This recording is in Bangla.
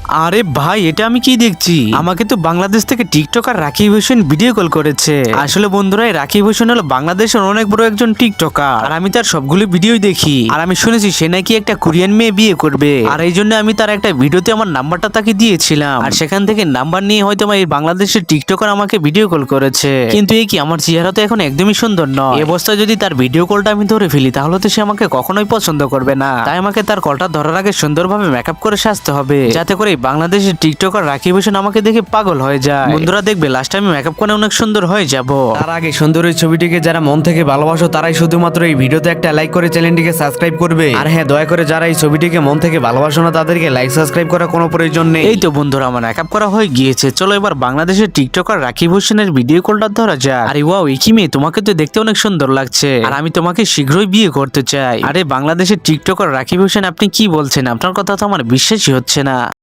আরে ভাই, এটা আমি কি দেখছি? আমাকে তো বাংলাদেশ থেকে TikToker Rakib Hossain video call করেছে। আসলে বন্ধুরা, এই রাকিব হোসেন হলো বাংলাদেশের অনেক বড় একজন টিকটকার, আর আমি তার সবগুলো ভিডিওই দেখি। আর আমি শুনেছি সে নাকি একটা কোরিয়ান মেয়ে বিয়ে করবে, আর এই জন্য আমি তার একটা ভিডিওতে আমার নাম্বারটা তাকে দিয়েছিলাম, আর সেখান থেকে নাম্বার নিয়ে হয়তো এই বাংলাদেশের টিকটকার আমাকে ভিডিও কল করেছে। কিন্তু এই কি, আমার চেহারা তো এখন একদমই সুন্দর নয়। এই অবস্থায় যদি তার ভিডিও কলটা আমি ধরে ফেলি, তাহলে তো সে আমাকে কখনোই পছন্দ করবে না। তাই আমাকে তার কলটা ধরার আগে সুন্দরভাবে মেকআপ করে সাজতে হবে, যাতে করে বাংলাদেশের টিকটকার রাকিব হোসেন আমাকে দেখে পাগল হয়ে যায়। বন্ধুরা দেখবে, লাস্টে আমি মেকআপ করে অনেক সুন্দর হয়ে যাব। তার আগে সুন্দর এই ছবিটিকে যারা মন থেকে ভালোবাসো, তারাই শুধুমাত্র এই ভিডিওতে একটা লাইক করে চ্যানেলটিকে সাবস্ক্রাইব করবে। আর হ্যাঁ, দয়া করে যারা এই ছবিটিকে মন থেকে ভালোবাসো না, তাদেরকে লাইক সাবস্ক্রাইব করার কোনো প্রয়োজন নেই। এই তো বন্ধুরা, আমার মেকআপ করা হয়ে গিয়েছে। চলো এবার বাংলাদেশের টিকটকার রাকিব হোসেনের ভিডিও কলটা ধরা যাক। আরে ওয়াও, কি মেয়ে, তোমাকে তো দেখতে অনেক সুন্দর লাগছে, আর আমি তোমাকে শীঘ্রই বিয়ে করতে চাই। আরে বাংলাদেশের টিকটকার রাকিব হোসেন, আপনি কি বলছেন? আপনার কথা তো আমার বিশ্বাসই হচ্ছে না।